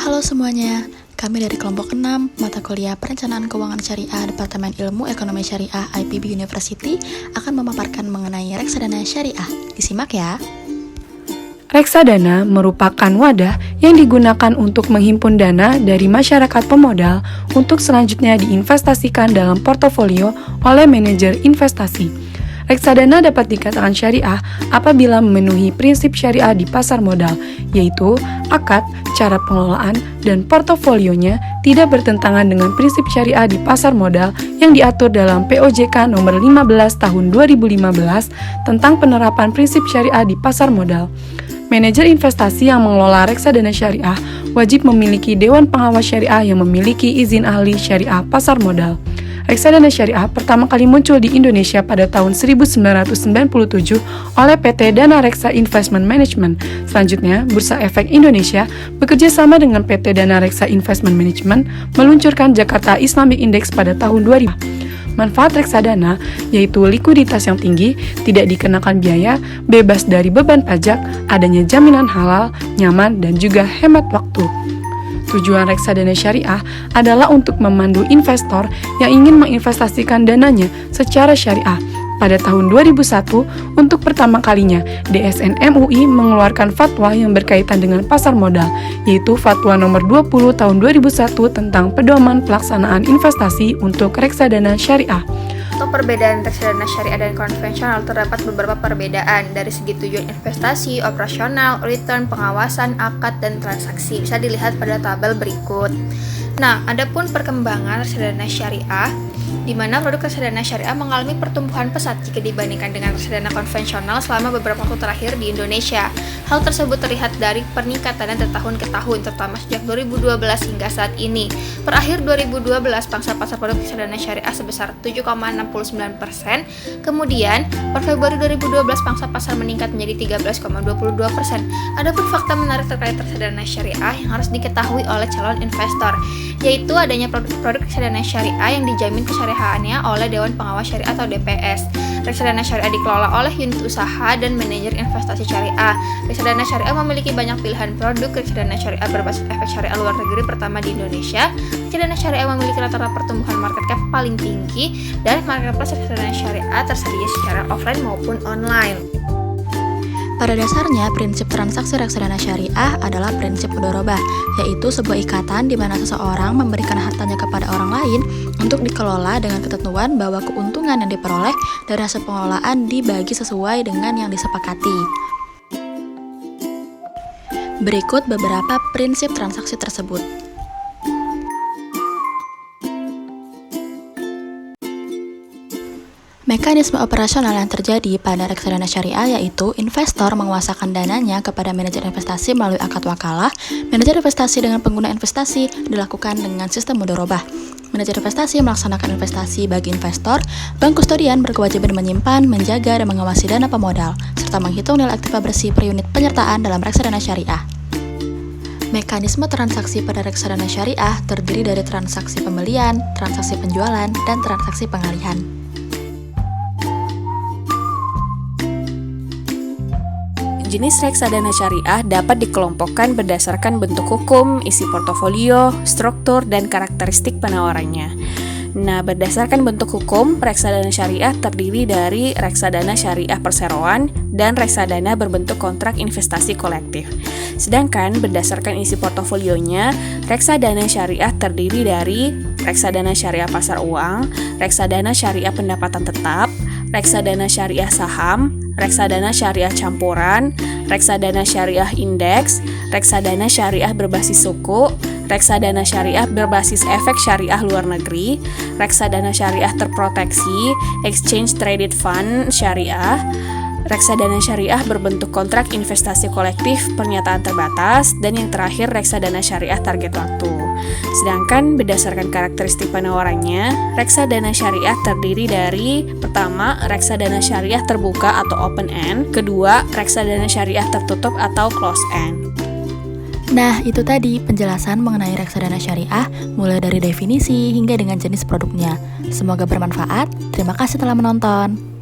Halo semuanya, kami dari kelompok 6 mata kuliah Perencanaan Keuangan Syariah Departemen Ilmu Ekonomi Syariah IPB University akan memaparkan mengenai reksadana syariah. Disimak ya. Reksadana merupakan wadah yang digunakan untuk menghimpun dana dari masyarakat pemodal untuk selanjutnya diinvestasikan dalam portofolio oleh manajer investasi. Reksadana dapat dikatakan syariah apabila memenuhi prinsip syariah di pasar modal, yaitu akad, cara pengelolaan, dan portofolionya tidak bertentangan dengan prinsip syariah di pasar modal yang diatur dalam POJK nomor 15 tahun 2015 tentang penerapan prinsip syariah di pasar modal. Manajer investasi yang mengelola reksadana syariah wajib memiliki Dewan Pengawas Syariah yang memiliki izin ahli syariah pasar modal. Reksadana syariah pertama kali muncul di Indonesia pada tahun 1997 oleh PT Dana Reksa Investment Management. Selanjutnya, Bursa Efek Indonesia bekerja sama dengan PT Dana Reksa Investment Management meluncurkan Jakarta Islamic Index pada tahun 2000. Manfaat reksadana yaitu likuiditas yang tinggi, tidak dikenakan biaya, bebas dari beban pajak, adanya jaminan halal, nyaman, dan juga hemat waktu. Tujuan reksadana syariah adalah untuk memandu investor yang ingin menginvestasikan dananya secara syariah. Pada tahun 2001, untuk pertama kalinya, DSN MUI mengeluarkan fatwa yang berkaitan dengan pasar modal, yaitu Fatwa nomor 20 tahun 2001 tentang pedoman pelaksanaan investasi untuk reksadana syariah. Untuk perbedaan reksadana syariah dan konvensional terdapat beberapa perbedaan dari segi tujuan investasi, operasional, return, pengawasan, akad, dan transaksi. Bisa dilihat pada tabel berikut. Nah, adapun perkembangan reksadana syariah, di mana produk reksadana syariah mengalami pertumbuhan pesat jika dibandingkan dengan reksadana konvensional selama beberapa waktu terakhir di Indonesia. Hal tersebut terlihat dari peningkatannya dari tahun ke tahun, terutama sejak 2012 hingga saat ini. Per akhir 2012, pangsa pasar produk reksadana syariah sebesar 7,69%. Kemudian, per Februari 2012, pangsa pasar meningkat menjadi 13,22%. Adapun fakta menarik terkait reksadana syariah yang harus diketahui oleh calon investor, yaitu adanya produk reksadana syariah yang dijamin kesyariahannya oleh Dewan Pengawas Syariah atau DPS. Reksadana syariah dikelola oleh unit usaha dan manajer investasi syariah. Reksadana syariah memiliki banyak pilihan produk. Reksadana syariah berbasis efek syariah luar negeri pertama di Indonesia. Reksadana syariah memiliki rata-rata pertumbuhan market cap paling tinggi, dan marketplace reksadana syariah tersedia secara offline maupun online. Pada dasarnya, prinsip transaksi reksadana syariah adalah prinsip mudharabah, yaitu sebuah ikatan di mana seseorang memberikan hartanya kepada orang lain untuk dikelola dengan ketentuan bahwa keuntungan yang diperoleh dari hasil pengelolaan dibagi sesuai dengan yang disepakati. Berikut beberapa prinsip transaksi tersebut. Mekanisme operasional yang terjadi pada reksadana syariah yaitu investor menguasakan dananya kepada manajer investasi melalui akad wakalah. Manajer investasi dengan pengguna investasi dilakukan dengan sistem mudharabah. Manajer investasi melaksanakan investasi bagi investor. Bank kustodian berkewajiban menyimpan, menjaga, dan mengawasi dana pemodal, serta menghitung nilai aktiva bersih per unit penyertaan dalam reksadana syariah. Mekanisme transaksi pada reksadana syariah terdiri dari transaksi pembelian, transaksi penjualan, dan transaksi pengalihan. Jenis reksadana syariah dapat dikelompokkan berdasarkan bentuk hukum, isi portofolio, struktur, dan karakteristik penawarannya. Nah, berdasarkan bentuk hukum, reksadana syariah terdiri dari reksadana syariah perseroan dan reksadana berbentuk kontrak investasi kolektif. Sedangkan berdasarkan isi portofolionya, reksadana syariah terdiri dari reksadana syariah pasar uang, reksadana syariah pendapatan tetap, reksadana syariah saham, reksadana syariah campuran, reksadana syariah indeks, reksadana syariah berbasis suku, reksadana syariah berbasis efek syariah luar negeri, reksadana syariah terproteksi, exchange traded fund syariah, reksadana syariah berbentuk kontrak investasi kolektif pernyataan terbatas, dan yang terakhir reksadana syariah target waktu. Sedangkan berdasarkan karakteristik penawarannya, reksadana syariah terdiri dari pertama, reksadana syariah terbuka atau open end, kedua, reksadana syariah tertutup atau close end. Nah, itu tadi penjelasan mengenai reksadana syariah, mulai dari definisi hingga dengan jenis produknya. Semoga bermanfaat. Terima kasih telah menonton.